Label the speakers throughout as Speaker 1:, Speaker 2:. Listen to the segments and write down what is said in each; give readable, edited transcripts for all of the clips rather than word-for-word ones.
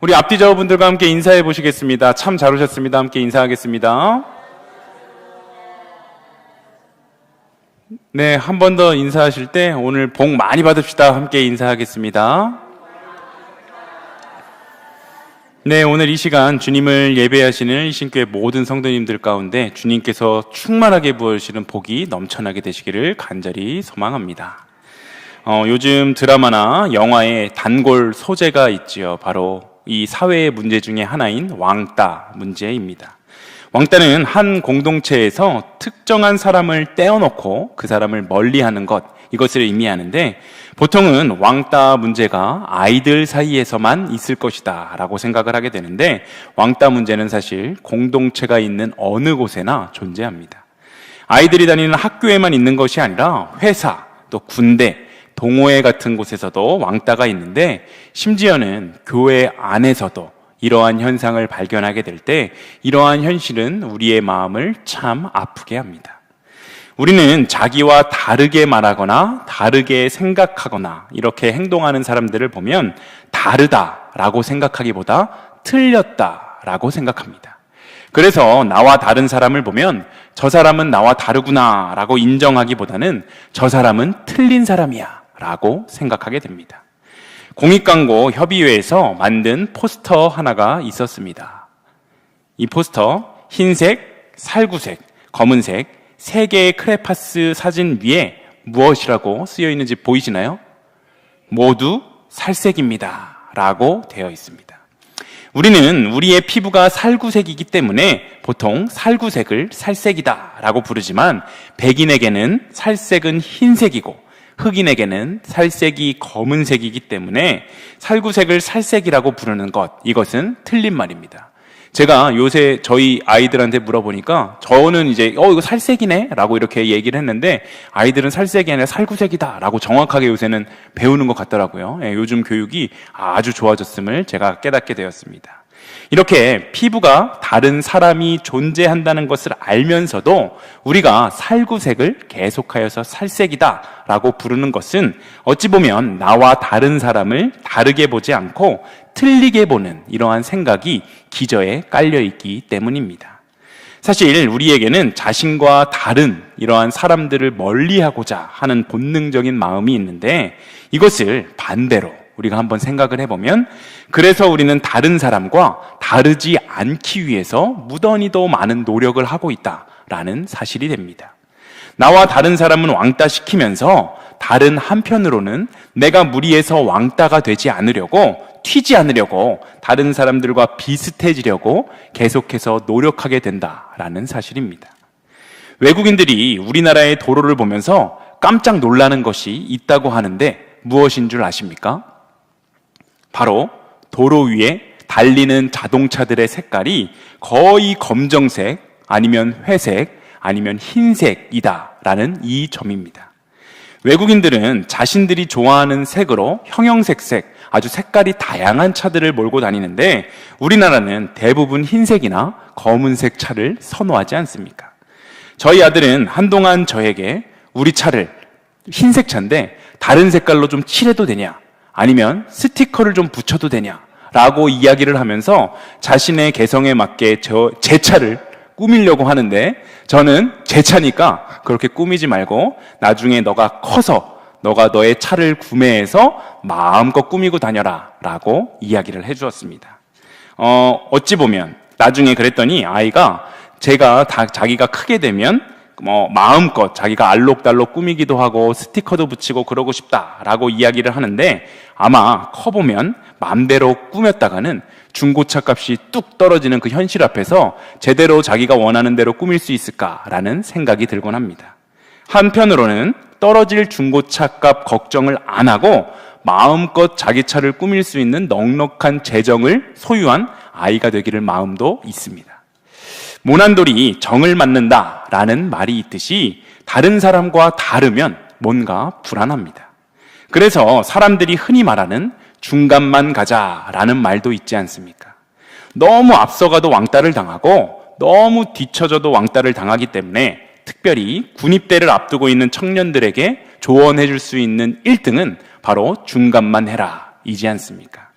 Speaker 1: 우리 앞뒤자분들과 함께 인사해 보시겠습니다. 참 잘 오셨습니다. 함께 인사하겠습니다. 네, 한 번 더 인사하실 때 오늘 복 많이 받읍시다. 함께 인사하겠습니다. 네, 오늘 이 시간 주님을 예배하시는 이신교회 모든 성도님들 가운데 주님께서 충만하게 부어주시는 복이 넘쳐나게 되시기를 간절히 소망합니다. 요즘 드라마나 영화에 단골 소재가 있지요. 바로 이 사회의 문제 중에 하나인 왕따 문제입니다. 왕따는 한 공동체에서 특정한 사람을 떼어놓고 그 사람을 멀리하는 것, 이것을 의미하는데 보통은 왕따 문제가 아이들 사이에서만 있을 것이다 라고 생각을 하게 되는데 왕따 문제는 사실 공동체가 있는 어느 곳에나 존재합니다. 아이들이 다니는 학교에만 있는 것이 아니라 회사, 또 군대, 동호회 같은 곳에서도 왕따가 있는데 심지어는 교회 안에서도 이러한 현상을 발견하게 될 때 이러한 현실은 우리의 마음을 참 아프게 합니다. 우리는 자기와 다르게 말하거나 다르게 생각하거나 이렇게 행동하는 사람들을 보면 다르다라고 생각하기보다 틀렸다라고 생각합니다. 그래서 나와 다른 사람을 보면 저 사람은 나와 다르구나 라고 인정하기보다는 저 사람은 틀린 사람이야 라고 생각하게 됩니다. 공익광고 협의회에서 만든 포스터 하나가 있었습니다. 이 포스터 흰색, 살구색, 검은색 세 개의 크레파스 사진 위에 무엇이라고 쓰여 있는지 보이시나요? 모두 살색입니다 라고 되어 있습니다. 우리는 우리의 피부가 살구색이기 때문에 보통 살구색을 살색이다 라고 부르지만 백인에게는 살색은 흰색이고 흑인에게는 살색이 검은색이기 때문에 살구색을 살색이라고 부르는 것, 이것은 틀린 말입니다. 제가 요새 저희 아이들한테 물어보니까 저는 이제 이거 살색이네 라고 이렇게 얘기를 했는데 아이들은 살색이 아니라 살구색이다 라고 정확하게 요새는 배우는 것 같더라고요. 요즘 교육이 아주 좋아졌음을 제가 깨닫게 되었습니다. 이렇게 피부가 다른 사람이 존재한다는 것을 알면서도 우리가 살구색을 계속하여서 살색이다 라고 부르는 것은 어찌 보면 나와 다른 사람을 다르게 보지 않고 틀리게 보는 이러한 생각이 기저에 깔려있기 때문입니다. 사실 우리에게는 자신과 다른 이러한 사람들을 멀리하고자 하는 본능적인 마음이 있는데 이것을 반대로 우리가 한번 생각을 해보면 그래서 우리는 다른 사람과 다르지 않기 위해서 무던히도 많은 노력을 하고 있다라는 사실이 됩니다. 나와 다른 사람은 왕따시키면서 다른 한편으로는 내가 무리해서 왕따가 되지 않으려고 튀지 않으려고 다른 사람들과 비슷해지려고 계속해서 노력하게 된다라는 사실입니다. 외국인들이 우리나라의 도로를 보면서 깜짝 놀라는 것이 있다고 하는데 무엇인 줄 아십니까? 바로 도로 위에 달리는 자동차들의 색깔이 거의 검정색 아니면 회색 아니면 흰색이다라는 이 점입니다. 외국인들은 자신들이 좋아하는 색으로 형형색색 아주 색깔이 다양한 차들을 몰고 다니는데 우리나라는 대부분 흰색이나 검은색 차를 선호하지 않습니까? 저희 아들은 한동안 저에게 우리 차를 흰색 차인데 다른 색깔로 좀 칠해도 되냐? 아니면 스티커를 좀 붙여도 되냐? 라고 이야기를 하면서 자신의 개성에 맞게 제 차를 꾸미려고 하는데 저는 제 차니까 그렇게 꾸미지 말고 나중에 너가 커서 너가 너의 차를 구매해서 마음껏 꾸미고 다녀라 라고 이야기를 해주었습니다. 어찌 보면 나중에 그랬더니 아이가 자기가 크게 되면 마음껏 자기가 알록달록 꾸미기도 하고 스티커도 붙이고 그러고 싶다라고 이야기를 하는데 아마 커보면 마음대로 꾸몄다가는 중고차 값이 뚝 떨어지는 그 현실 앞에서 제대로 자기가 원하는 대로 꾸밀 수 있을까라는 생각이 들곤 합니다. 한편으로는 떨어질 중고차 값 걱정을 안 하고 마음껏 자기 차를 꾸밀 수 있는 넉넉한 재정을 소유한 아이가 되기를 마음도 있습니다. 모난돌이 정을 맞는다라는 말이 있듯이 다른 사람과 다르면 뭔가 불안합니다. 그래서 사람들이 흔히 말하는 중간만 가자라는 말도 있지 않습니까? 너무 앞서가도 왕따를 당하고 너무 뒤처져도 왕따를 당하기 때문에 특별히 군입대를 앞두고 있는 청년들에게 조언해 줄 수 있는 1등은 바로 중간만 해라 이지 않습니까?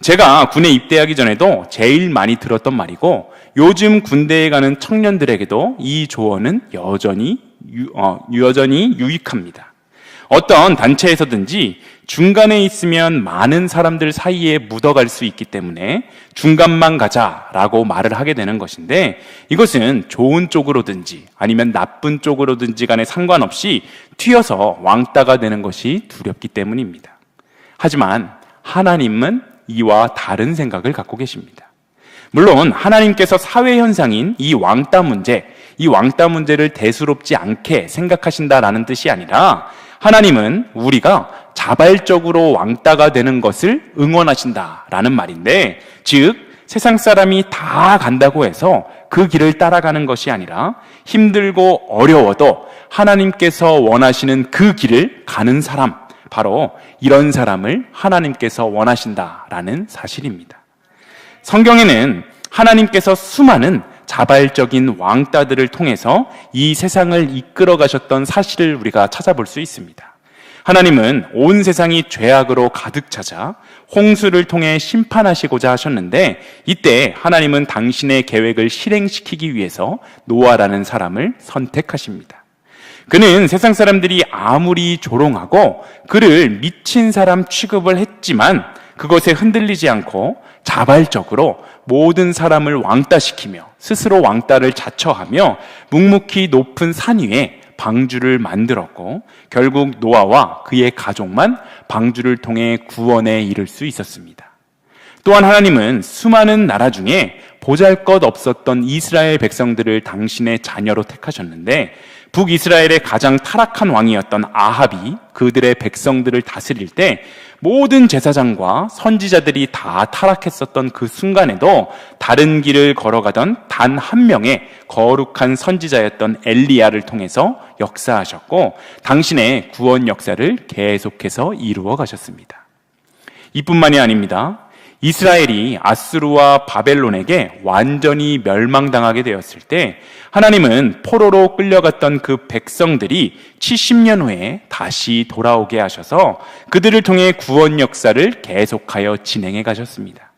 Speaker 1: 제가 군에 입대하기 전에도 제일 많이 들었던 말이고 요즘 군대에 가는 청년들에게도 이 조언은 여전히 유익합니다. 어떤 단체에서든지 중간에 있으면 많은 사람들 사이에 묻어갈 수 있기 때문에 중간만 가자라고 말을 하게 되는 것인데, 이것은 좋은 쪽으로든지 아니면 나쁜 쪽으로든지 간에 상관없이 튀어서 왕따가 되는 것이 두렵기 때문입니다. 하지만 하나님은 이와 다른 생각을 갖고 계십니다. 물론 하나님께서 사회 현상인 이 왕따 문제를 대수롭지 않게 생각하신다라는 뜻이 아니라, 하나님은 우리가 자발적으로 왕따가 되는 것을 응원하신다라는 말인데, 즉 세상 사람이 다 간다고 해서 그 길을 따라가는 것이 아니라 힘들고 어려워도 하나님께서 원하시는 그 길을 가는 사람, 바로 이런 사람을 하나님께서 원하신다라는 사실입니다. 성경에는 하나님께서 수많은 자발적인 왕따들을 통해서 이 세상을 이끌어 가셨던 사실을 우리가 찾아볼 수 있습니다. 하나님은 온 세상이 죄악으로 가득 차자 홍수를 통해 심판하시고자 하셨는데, 이때 하나님은 당신의 계획을 실행시키기 위해서 노아라는 사람을 선택하십니다. 그는 세상 사람들이 아무리 조롱하고 그를 미친 사람 취급을 했지만 그것에 흔들리지 않고 자발적으로 모든 사람을 왕따시키며 스스로 왕따를 자처하며 묵묵히 높은 산 위에 방주를 만들었고, 결국 노아와 그의 가족만 방주를 통해 구원에 이를 수 있었습니다. 또한 하나님은 수많은 나라 중에 보잘것 없었던 이스라엘 백성들을 당신의 자녀로 택하셨는데, 북이스라엘의 가장 타락한 왕이었던 아합이 그들의 백성들을 다스릴 때 모든 제사장과 선지자들이 다 타락했었던 그 순간에도 다른 길을 걸어가던 단 한 명의 거룩한 선지자였던 엘리야를 통해서 역사하셨고, 당신의 구원 역사를 계속해서 이루어 가셨습니다. 이뿐만이 아닙니다. 이스라엘이 아수르와 바벨론에게 완전히 멸망당하게 되었을 때 하나님은 포로로 끌려갔던 그 백성들이 70년 후에 다시 돌아오게 하셔서 그들을 통해 구원 역사를 계속하여 진행해 가셨습니다.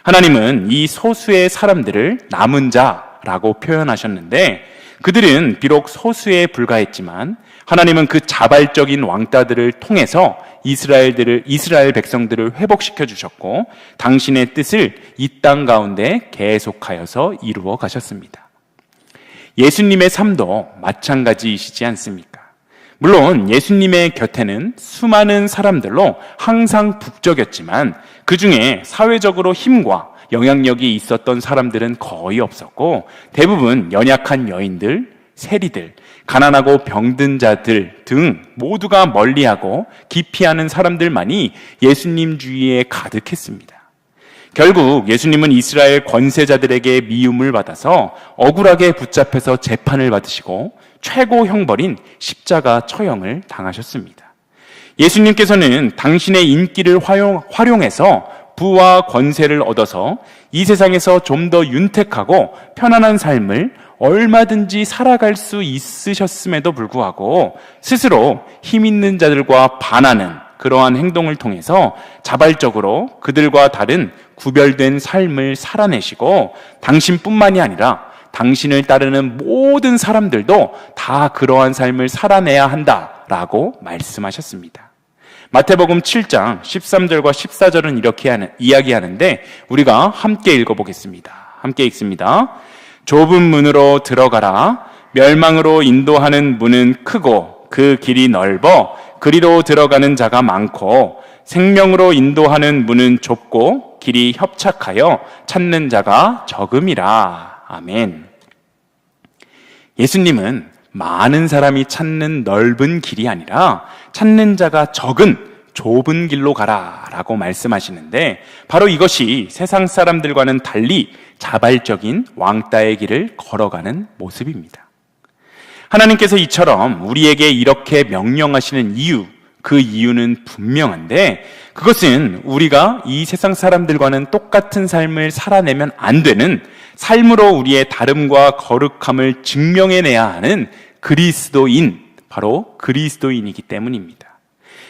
Speaker 1: 하나님은 이 소수의 사람들을 남은 자라고 표현하셨는데, 그들은 비록 소수에 불과했지만 하나님은 그 자발적인 왕따들을 통해서 이스라엘 백성들을 회복시켜 주셨고 당신의 뜻을 이 땅 가운데 계속하여서 이루어 가셨습니다. 예수님의 삶도 마찬가지이시지 않습니까? 물론 예수님의 곁에는 수많은 사람들로 항상 북적였지만 그 중에 사회적으로 힘과 영향력이 있었던 사람들은 거의 없었고, 대부분 연약한 여인들, 세리들, 가난하고 병든 자들 등 모두가 멀리하고 기피하는 사람들만이 예수님 주위에 가득했습니다. 결국 예수님은 이스라엘 권세자들에게 미움을 받아서 억울하게 붙잡혀서 재판을 받으시고 최고 형벌인 십자가 처형을 당하셨습니다. 예수님께서는 당신의 인기를 활용해서 부와 권세를 얻어서 이 세상에서 좀 더 윤택하고 편안한 삶을 얼마든지 살아갈 수 있으셨음에도 불구하고 스스로 힘 있는 자들과 반하는 그러한 행동을 통해서 자발적으로 그들과 다른 구별된 삶을 살아내시고, 당신뿐만이 아니라 당신을 따르는 모든 사람들도 다 그러한 삶을 살아내야 한다라고 말씀하셨습니다. 마태복음 7장 13절과 14절은 이렇게 이야기하는데 우리가 함께 읽어보겠습니다. 함께 읽습니다. 좁은 문으로 들어가라. 멸망으로 인도하는 문은 크고 그 길이 넓어 그리로 들어가는 자가 많고, 생명으로 인도하는 문은 좁고 길이 협착하여 찾는 자가 적음이라. 아멘. 예수님은 많은 사람이 찾는 넓은 길이 아니라 찾는 자가 적은 좁은 길로 가라라고 말씀하시는데, 바로 이것이 세상 사람들과는 달리 자발적인 왕따의 길을 걸어가는 모습입니다. 하나님께서 이처럼 우리에게 이렇게 명령하시는 이유, 그 이유는 분명한데 그것은 우리가 이 세상 사람들과는 똑같은 삶을 살아내면 안 되는, 삶으로 우리의 다름과 거룩함을 증명해내야 하는 그리스도인, 바로 그리스도인이기 때문입니다.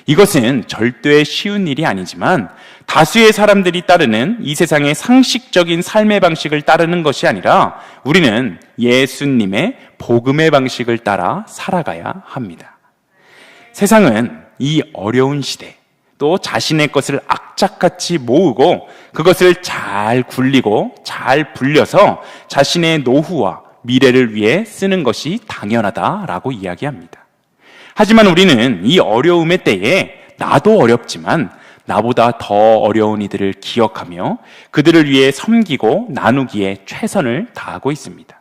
Speaker 1: 이것은 절대 쉬운 일이 아니지만 다수의 사람들이 따르는 이 세상의 상식적인 삶의 방식을 따르는 것이 아니라 우리는 예수님의 복음의 방식을 따라 살아가야 합니다. 세상은 이 어려운 시대, 또 자신의 것을 악착같이 모으고 그것을 잘 굴리고 잘 불려서 자신의 노후와 미래를 위해 쓰는 것이 당연하다라고 이야기합니다. 하지만 우리는 이 어려움의 때에 나도 어렵지만 나보다 더 어려운 이들을 기억하며 그들을 위해 섬기고 나누기에 최선을 다하고 있습니다.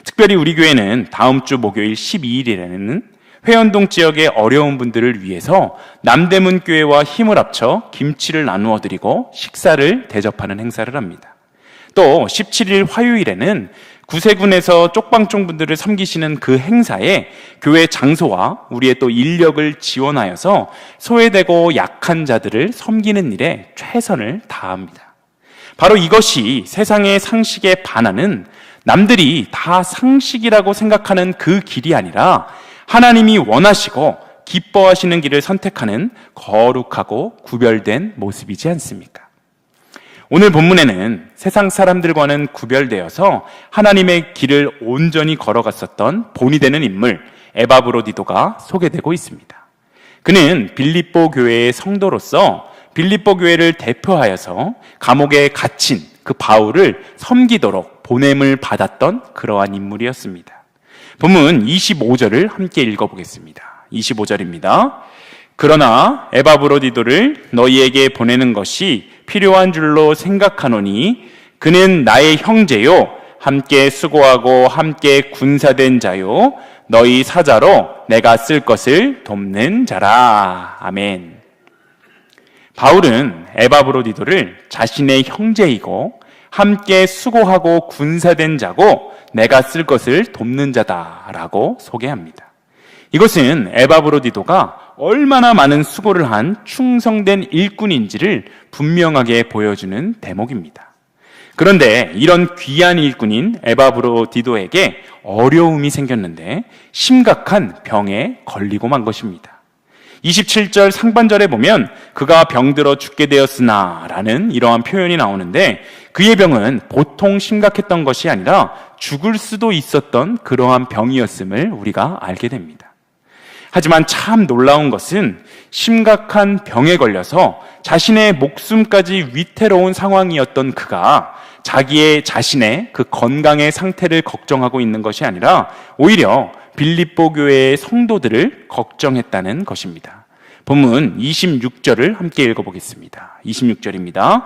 Speaker 1: 특별히 우리 교회는 다음 주 목요일 12일에는 회원동 지역의 어려운 분들을 위해서 남대문 교회와 힘을 합쳐 김치를 나누어 드리고 식사를 대접하는 행사를 합니다. 또 17일 화요일에는 구세군에서 쪽방촌 분들을 섬기시는 그 행사에 교회 장소와 우리의 또 인력을 지원하여서 소외되고 약한 자들을 섬기는 일에 최선을 다합니다. 바로 이것이 세상의 상식에 반하는 남들이 다 상식이라고 생각하는 그 길이 아니라 하나님이 원하시고 기뻐하시는 길을 선택하는 거룩하고 구별된 모습이지 않습니까? 오늘 본문에는 세상 사람들과는 구별되어서 하나님의 길을 온전히 걸어갔었던 본이 되는 인물 에바브로디도가 소개되고 있습니다. 그는 빌립보 교회의 성도로서 빌립보 교회를 대표하여서 감옥에 갇힌 그 바울을 섬기도록 보냄을 받았던 그러한 인물이었습니다. 본문 25절을 함께 읽어보겠습니다. 25절입니다. 그러나 에바브로디도를 너희에게 보내는 것이 필요한 줄로 생각하노니 그는 나의 형제요 함께 수고하고 함께 군사된 자요 너희 사자로 내가 쓸 것을 돕는 자라. 아멘. 바울은 에바브로디도를 자신의 형제이고 함께 수고하고 군사된 자고 내가 쓸 것을 돕는 자다라고 소개합니다. 이것은 에바브로디도가 얼마나 많은 수고를 한 충성된 일꾼인지를 분명하게 보여주는 대목입니다. 그런데 이런 귀한 일꾼인 에바브로디도에게 어려움이 생겼는데 심각한 병에 걸리고 만 것입니다. 27절 상반절에 보면 그가 병들어 죽게 되었으나 라는 이러한 표현이 나오는데 그의 병은 보통 심각했던 것이 아니라 죽을 수도 있었던 그러한 병이었음을 우리가 알게 됩니다. 하지만 참 놀라운 것은 심각한 병에 걸려서 자신의 목숨까지 위태로운 상황이었던 그가 자신의 그 건강의 상태를 걱정하고 있는 것이 아니라 오히려 빌립보 교회의 성도들을 걱정했다는 것입니다. 본문 26절을 함께 읽어보겠습니다. 26절입니다.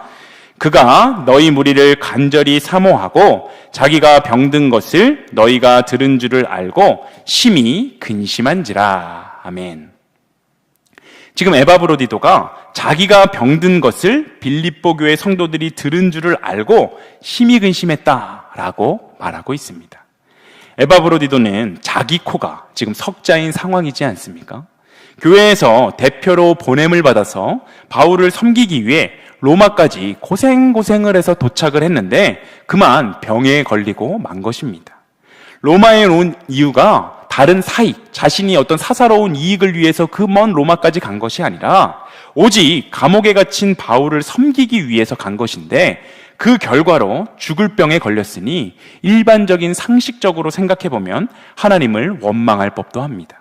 Speaker 1: 그가 너희 무리를 간절히 사모하고 자기가 병든 것을 너희가 들은 줄을 알고 심히 근심한지라. 아멘. 지금 에바브로디도가 자기가 병든 것을 빌립보 교회 성도들이 들은 줄을 알고 심히 근심했다라고 말하고 있습니다. 에바브로디도는 자기 코가 지금 석자인 상황이지 않습니까? 교회에서 대표로 보냄을 받아서 바울을 섬기기 위해 로마까지 고생을 해서 도착을 했는데 그만 병에 걸리고 만 것입니다. 로마에 온 이유가 다른 사익, 자신이 어떤 사사로운 이익을 위해서 그 먼 로마까지 간 것이 아니라 오직 감옥에 갇힌 바울을 섬기기 위해서 간 것인데 그 결과로 죽을 병에 걸렸으니 일반적인 상식적으로 생각해보면 하나님을 원망할 법도 합니다.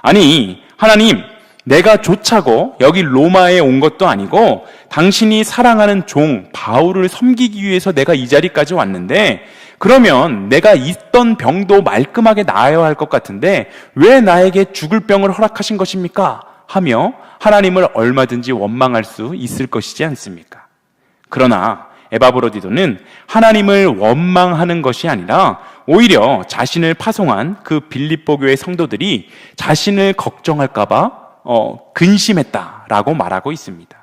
Speaker 1: 아니, 하나님, 내가 좋자고 여기 로마에 온 것도 아니고 당신이 사랑하는 종 바울을 섬기기 위해서 내가 이 자리까지 왔는데 그러면 내가 있던 병도 말끔하게 나아야 할 것 같은데 왜 나에게 죽을 병을 허락하신 것입니까? 하며 하나님을 얼마든지 원망할 수 있을 것이지 않습니까? 그러나 에바브로디도는 하나님을 원망하는 것이 아니라 오히려 자신을 파송한 그 빌립보 교회 성도들이 자신을 걱정할까 봐 근심했다라고 말하고 있습니다.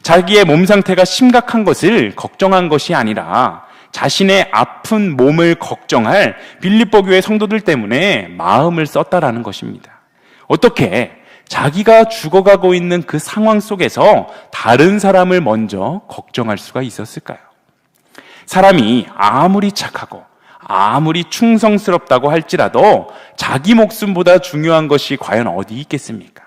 Speaker 1: 자기의 몸 상태가 심각한 것을 걱정한 것이 아니라 자신의 아픈 몸을 걱정할 빌립보 교회 성도들 때문에 마음을 썼다라는 것입니다. 어떻게 자기가 죽어가고 있는 그 상황 속에서 다른 사람을 먼저 걱정할 수가 있었을까요? 사람이 아무리 착하고 아무리 충성스럽다고 할지라도 자기 목숨보다 중요한 것이 과연 어디 있겠습니까?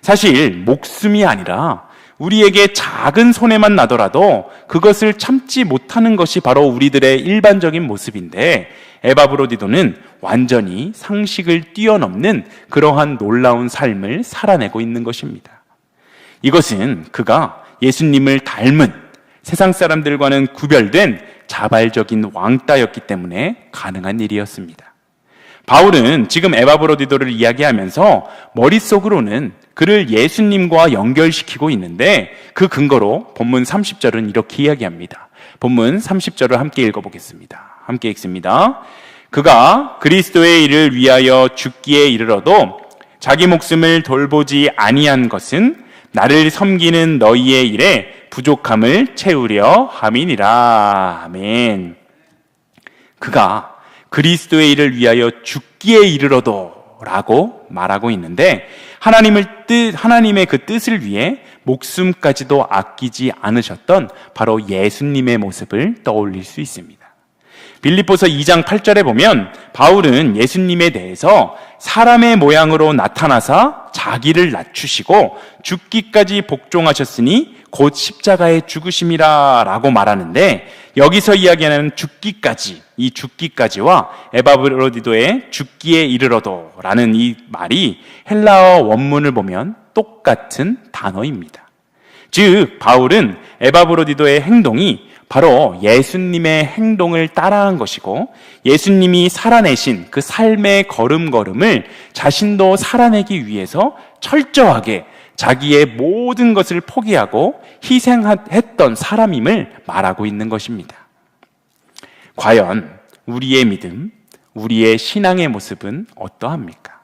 Speaker 1: 사실 목숨이 아니라 우리에게 작은 손해만 나더라도 그것을 참지 못하는 것이 바로 우리들의 일반적인 모습인데, 에바브로디도는 완전히 상식을 뛰어넘는 그러한 놀라운 삶을 살아내고 있는 것입니다. 이것은 그가 예수님을 닮은 세상 사람들과는 구별된 자발적인 왕따였기 때문에 가능한 일이었습니다. 바울은 지금 에바브로디도를 이야기하면서 머릿속으로는 그를 예수님과 연결시키고 있는데, 그 근거로 본문 30절은 이렇게 이야기합니다. 본문 30절을 함께 읽어보겠습니다. 함께 읽습니다. 그가 그리스도의 일을 위하여 죽기에 이르러도 자기 목숨을 돌보지 아니한 것은 나를 섬기는 너희의 일에 부족함을 채우려 함이니라. 아멘. 그가 그리스도의 일을 위하여 죽기에 이르러도 라고 말하고 있는데, 하나님의 그 뜻을 위해 목숨까지도 아끼지 않으셨던 바로 예수님의 모습을 떠올릴 수 있습니다. 빌립보서 2장 8절에 보면 바울은 예수님에 대해서 사람의 모양으로 나타나사 자기를 낮추시고 죽기까지 복종하셨으니 곧 십자가에 죽으심이라 라고 말하는데, 여기서 이야기하는 죽기까지, 이 죽기까지와 에바브로디도의 죽기에 이르러도 라는 이 말이 헬라어 원문을 보면 똑같은 단어입니다. 즉 바울은 에바브로디도의 행동이 바로 예수님의 행동을 따라한 것이고, 예수님이 살아내신 그 삶의 걸음걸음을 자신도 살아내기 위해서 철저하게 자기의 모든 것을 포기하고 희생했던 사람임을 말하고 있는 것입니다. 과연 우리의 믿음, 우리의 신앙의 모습은 어떠합니까?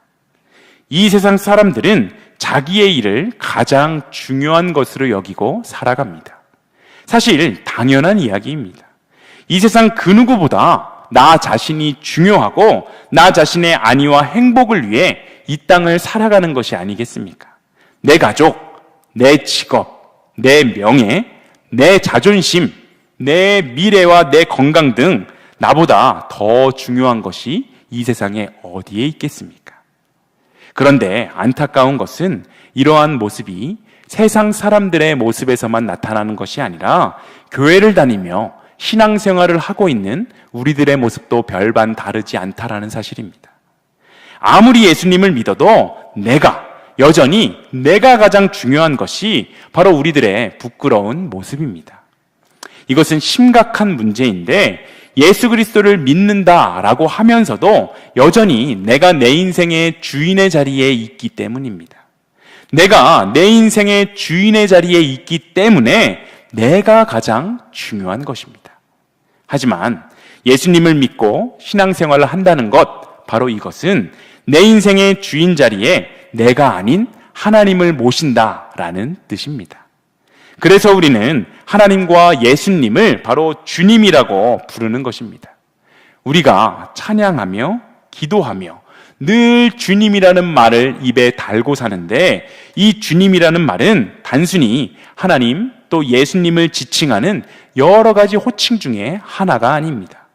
Speaker 1: 이 세상 사람들은 자기의 일을 가장 중요한 것으로 여기고 살아갑니다. 사실 당연한 이야기입니다. 이 세상 그 누구보다 나 자신이 중요하고 나 자신의 안위와 행복을 위해 이 땅을 살아가는 것이 아니겠습니까? 내 가족, 내 직업, 내 명예, 내 자존심, 내 미래와 내 건강 등 나보다 더 중요한 것이 이 세상에 어디에 있겠습니까? 그런데 안타까운 것은 이러한 모습이 세상 사람들의 모습에서만 나타나는 것이 아니라 교회를 다니며 신앙생활을 하고 있는 우리들의 모습도 별반 다르지 않다라는 사실입니다. 아무리 예수님을 믿어도 여전히 내가 가장 중요한 것이 바로 우리들의 부끄러운 모습입니다. 이것은 심각한 문제인데, 예수 그리스도를 믿는다라고 하면서도 여전히 내가 내 인생의 주인의 자리에 있기 때문입니다. 내가 내 인생의 주인의 자리에 있기 때문에 내가 가장 중요한 것입니다. 하지만 예수님을 믿고 신앙생활을 한다는 것, 바로 이것은 내 인생의 주인 자리에 내가 아닌 하나님을 모신다라는 뜻입니다. 그래서 우리는 하나님과 예수님을 바로 주님이라고 부르는 것입니다. 우리가 찬양하며 기도하며 늘 주님이라는 말을 입에 달고 사는데, 이 주님이라는 말은 단순히 하나님 또 예수님을 지칭하는 여러 가지 호칭 중에 하나가 아닙니다.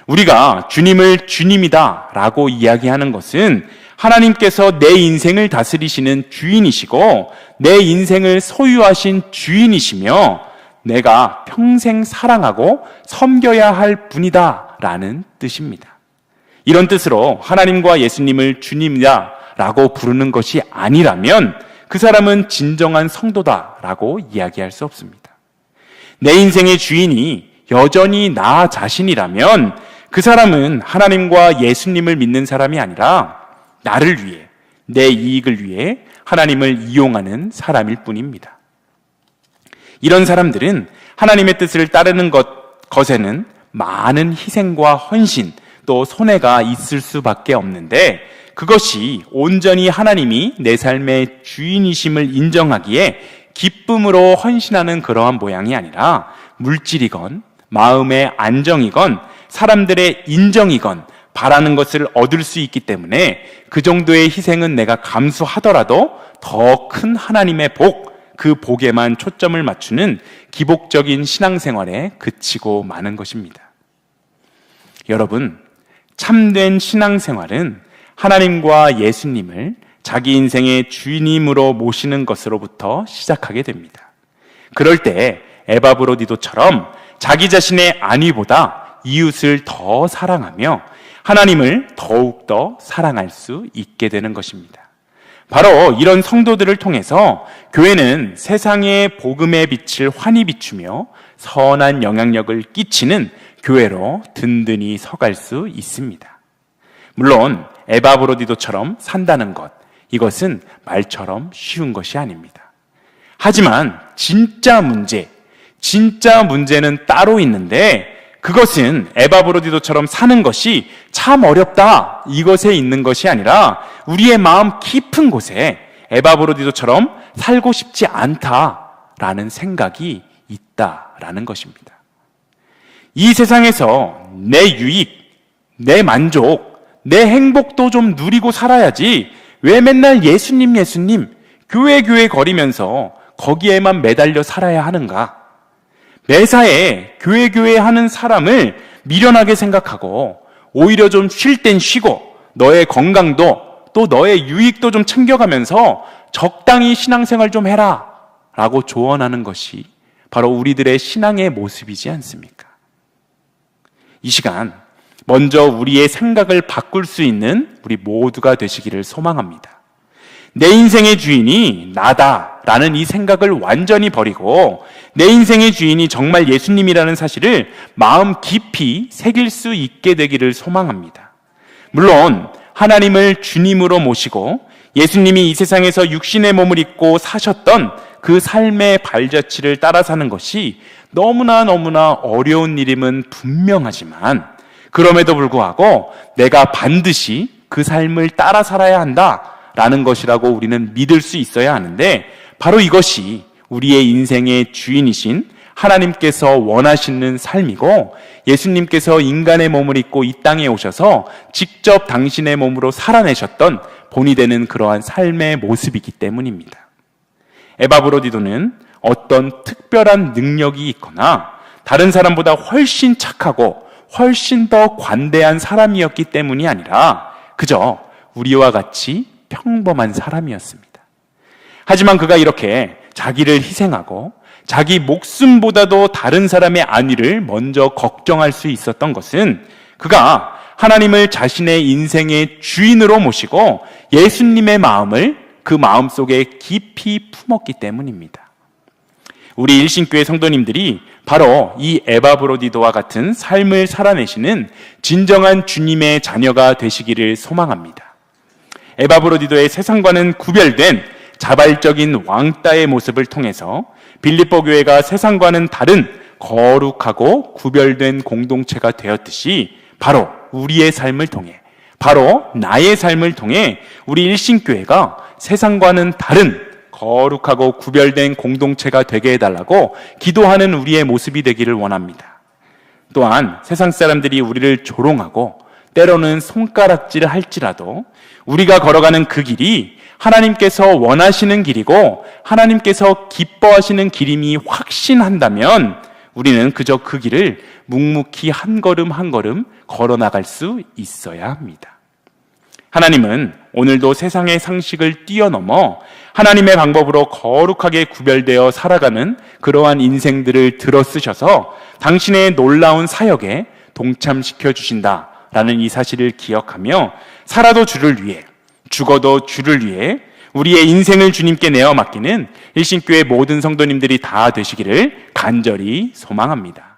Speaker 1: 우리가 주님을 주님이다 라고 이야기하는 것은 하나님께서 내 인생을 다스리시는 주인이시고 내 인생을 소유하신 주인이시며 내가 평생 사랑하고 섬겨야 할 분이다 라는 뜻입니다. 이런 뜻으로 하나님과 예수님을 주님이다 라고 부르는 것이 아니라면 그 사람은 진정한 성도다 라고 이야기할 수 없습니다. 내 인생의 주인이 여전히 나 자신이라면 그 사람은 하나님과 예수님을 믿는 사람이 아니라 나를 위해, 내 이익을 위해 하나님을 이용하는 사람일 뿐입니다. 이런 사람들은 하나님의 뜻을 따르는 것에는 많은 희생과 헌신, 또 손해가 있을 수밖에 없는데, 그것이 온전히 하나님이 내 삶의 주인이심을 인정하기에 기쁨으로 헌신하는 그러한 모양이 아니라 물질이건 마음의 안정이건 사람들의 인정이건 바라는 것을 얻을 수 있기 때문에 그 정도의 희생은 내가 감수하더라도 더 큰 하나님의 복, 그 복에만 초점을 맞추는 기복적인 신앙생활에 그치고 마는 것입니다. 여러분, 참된 신앙생활은 하나님과 예수님을 자기 인생의 주인임으로 모시는 것으로부터 시작하게 됩니다. 그럴 때 에바브로디도처럼 자기 자신의 안위보다 이웃을 더 사랑하며 하나님을 더욱더 사랑할 수 있게 되는 것입니다. 바로 이런 성도들을 통해서 교회는 세상의 복음의 빛을 환히 비추며 선한 영향력을 끼치는 교회로 든든히 서갈 수 있습니다. 물론 에바브로디도처럼 산다는 것, 이것은 말처럼 쉬운 것이 아닙니다. 하지만 진짜 문제는 따로 있는데 그것은 에바브로디도처럼 사는 것이 참 어렵다, 이것에 있는 것이 아니라 우리의 마음 깊은 곳에 에바브로디도처럼 살고 싶지 않다라는 생각이 있다라는 것입니다. 이 세상에서 내 유익, 내 만족, 내 행복도 좀 누리고 살아야지 왜 맨날 예수님 교회 거리면서 거기에만 매달려 살아야 하는가? 매사에 교회 하는 사람을 미련하게 생각하고 오히려 좀 쉴 땐 쉬고 너의 건강도 또 너의 유익도 좀 챙겨가면서 적당히 신앙생활 좀 해라 라고 조언하는 것이 바로 우리들의 신앙의 모습이지 않습니까? 이 시간 먼저 우리의 생각을 바꿀 수 있는 우리 모두가 되시기를 소망합니다. 내 인생의 주인이 나다라는 이 생각을 완전히 버리고 내 인생의 주인이 정말 예수님이라는 사실을 마음 깊이 새길 수 있게 되기를 소망합니다. 물론 하나님을 주님으로 모시고 예수님이 이 세상에서 육신의 몸을 입고 사셨던 그 삶의 발자취를 따라 사는 것이 너무나 어려운 일임은 분명하지만 그럼에도 불구하고 내가 반드시 그 삶을 따라 살아야 한다라는 것이라고 우리는 믿을 수 있어야 하는데 바로 이것이 우리의 인생의 주인이신 하나님께서 원하시는 삶이고 예수님께서 인간의 몸을 입고 이 땅에 오셔서 직접 당신의 몸으로 살아내셨던 본이 되는 그러한 삶의 모습이기 때문입니다. 에바브로디도는 어떤 특별한 능력이 있거나 다른 사람보다 훨씬 착하고 훨씬 더 관대한 사람이었기 때문이 아니라 그저 우리와 같이 평범한 사람이었습니다. 하지만 그가 이렇게 자기를 희생하고 자기 목숨보다도 다른 사람의 안위를 먼저 걱정할 수 있었던 것은 그가 하나님을 자신의 인생의 주인으로 모시고 예수님의 마음을 그 마음속에 깊이 품었기 때문입니다. 우리 일신교회 성도님들이 바로 이 에바브로디도와 같은 삶을 살아내시는 진정한 주님의 자녀가 되시기를 소망합니다. 에바브로디도의 세상과는 구별된 자발적인 왕따의 모습을 통해서 빌립보 교회가 세상과는 다른 거룩하고 구별된 공동체가 되었듯이 바로 우리의 삶을 통해, 바로 나의 삶을 통해 우리 일신교회가 세상과는 다른 거룩하고 구별된 공동체가 되게 해달라고 기도하는 우리의 모습이 되기를 원합니다. 또한 세상 사람들이 우리를 조롱하고 때로는 손가락질을 할지라도 우리가 걸어가는 그 길이 하나님께서 원하시는 길이고 하나님께서 기뻐하시는 길임이 확신한다면 우리는 그저 그 길을 묵묵히 한 걸음 한 걸음 걸어나갈 수 있어야 합니다. 하나님은 오늘도 세상의 상식을 뛰어넘어 하나님의 방법으로 거룩하게 구별되어 살아가는 그러한 인생들을 들어쓰셔서 당신의 놀라운 사역에 동참시켜 주신다라는 이 사실을 기억하며 살아도 주를 위해, 죽어도 주를 위해 우리의 인생을 주님께 내어 맡기는 일신교회 모든 성도님들이 다 되시기를 간절히 소망합니다.